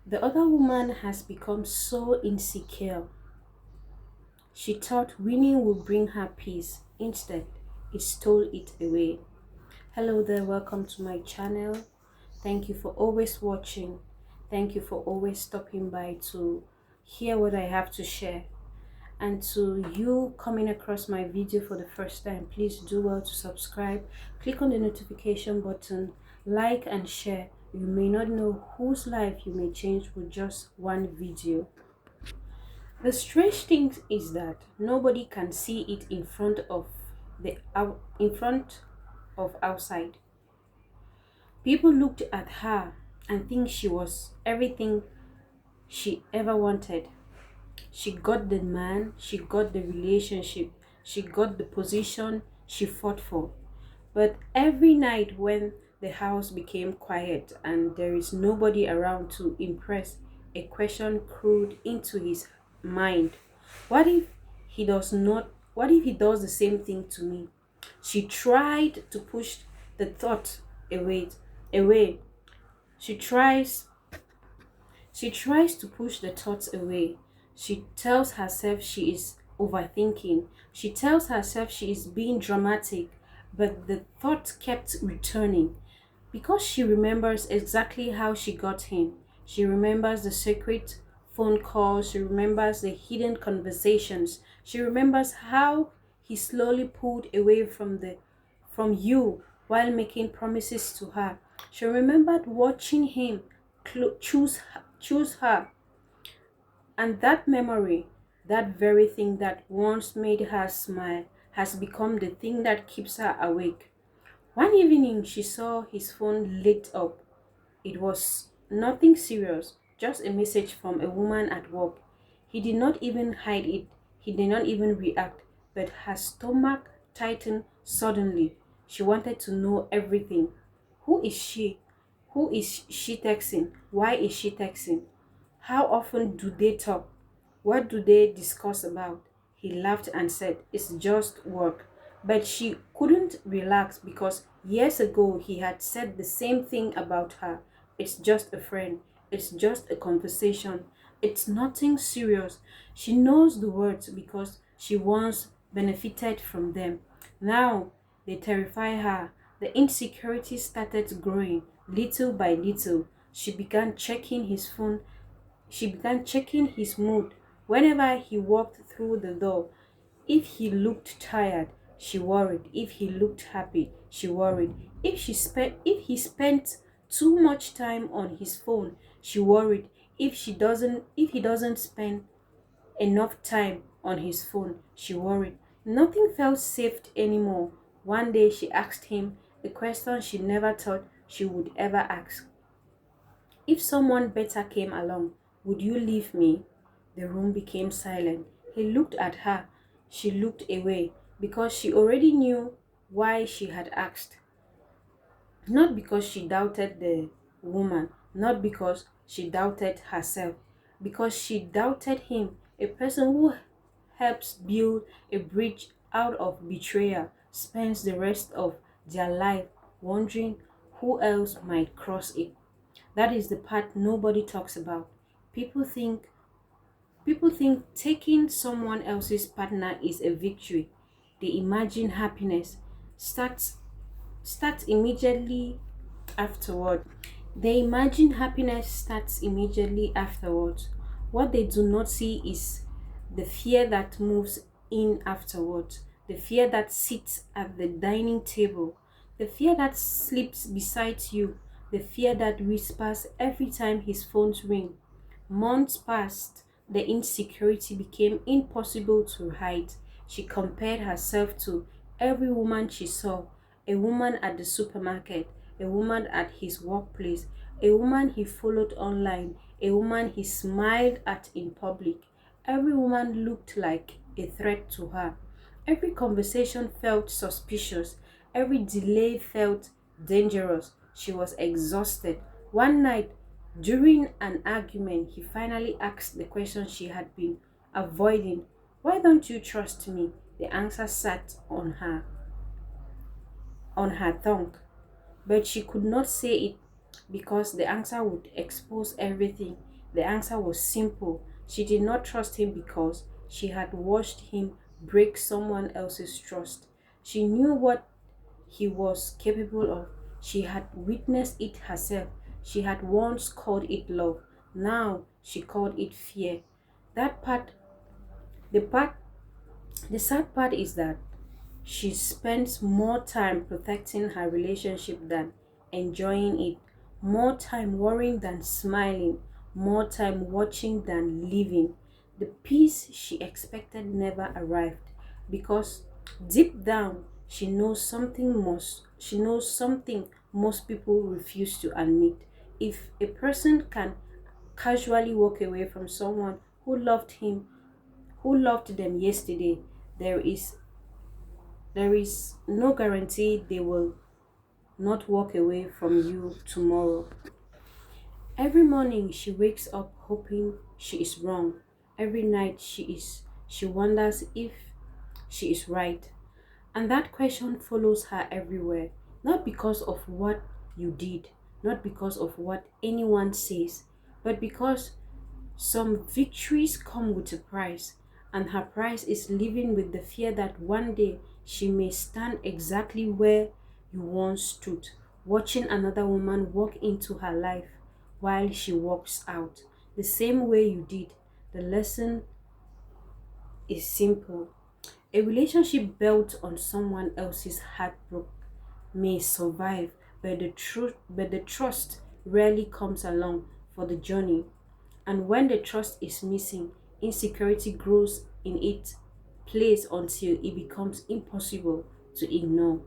The other woman has become so insecure. She thought winning would bring her peace. Instead, it stole it away. Hello there, welcome to my channel. Thank you for always watching. Thank you for always stopping by to hear what I have to share. And to you coming across my video for the first time, please do well to subscribe, click on the notification button, like and share. You may not know whose life you may change with just one video. The strange thing is that nobody can see it in front of outside. People looked at her and think she was everything she ever wanted. She got the man, she got the relationship, she got the position she fought for. But every night when the house became quiet and there is nobody around to impress, a question crawled into his mind. What if what if he does the same thing to me? She tried to push the thought away. She tries she tries to push the thoughts away. She tells herself she is overthinking. She tells herself she is being dramatic, but the thought kept returning because she remembers exactly how she got him. She remembers the secret phone calls, she remembers the hidden conversations. She remembers how he slowly pulled away from you while making promises to her. She remembered watching him choose her, and that memory, that very thing that once made her smile, has become the thing that keeps her awake. One evening, she saw his phone lit up. It was nothing serious, just a message from a woman at work. He did not even hide it, he did not even react, but her stomach tightened suddenly. She wanted to know everything. Who is she? Who is she texting? Why is she texting? How often do they talk? What do they discuss about? He laughed and said, "It's just work." But she couldn't relax because years ago he had said the same thing about her. It's just a friend. It's just a conversation. It's nothing serious. She knows the words because she once benefited from them. Now they terrify her. The insecurity started growing little by little. She began checking his mood whenever he walked through the door. If he looked tired, she worried. If he looked happy, she worried. If he spent too much time on his phone, she worried. If he doesn't spend enough time on his phone, she worried. Nothing felt safe anymore. One day she asked him a question she never thought she would ever ask. If someone better came along, would you leave me? The room became silent. He looked at her. She looked away because she already knew why she had asked. Not because she doubted the woman, not because she doubted herself, because she doubted him, a person who helps build a bridge out of betrayal, spends the rest of their life wondering who else might cross it. That is the part nobody talks about. People think People think taking someone else's partner is a victory. They imagine happiness starts starts immediately afterward. They imagine happiness starts immediately afterwards. What they do not see is the fear that moves in afterwards, the fear that sits at the dining table, the fear that sleeps beside you, the fear that whispers every time his phones ring. Months passed, the insecurity became impossible to hide. She compared herself to every woman she saw, a woman at the supermarket, a woman at his workplace, a woman he followed online, a woman he smiled at in public. Every woman looked like a threat to her. Every conversation felt suspicious. Every delay felt dangerous. She was exhausted. One night, during an argument, he finally asked the question she had been avoiding. Why don't you trust me? The answer sat on her tongue, but she could not say it because the answer would expose everything. The answer was simple. She did not trust him because she had watched him break someone else's trust. She knew what he was capable of. She had witnessed it herself. She had once called it love. Now she called it fear. That part, the part, the sad part is that she spends more time protecting her relationship than enjoying it, more time worrying than smiling, more time watching than living. The peace she expected never arrived because deep down she knows something most people refuse to admit. If a person can casually walk away from someone who loved them yesterday, there is there is no guarantee they will not walk away from you tomorrow. Every morning she wakes up hoping she is wrong. Every night she wonders if she is right. And that question follows her everywhere, not because of what you did, not because of what anyone says, but because some victories come with a price, and her price is living with the fear that one day she may stand exactly where you once stood, watching another woman walk into her life while she walks out, the same way you did. The lesson is simple. A relationship built on someone else's heartbreak may survive, but the trust rarely comes along for the journey. And when the trust is missing, insecurity grows in its place until it becomes impossible to ignore.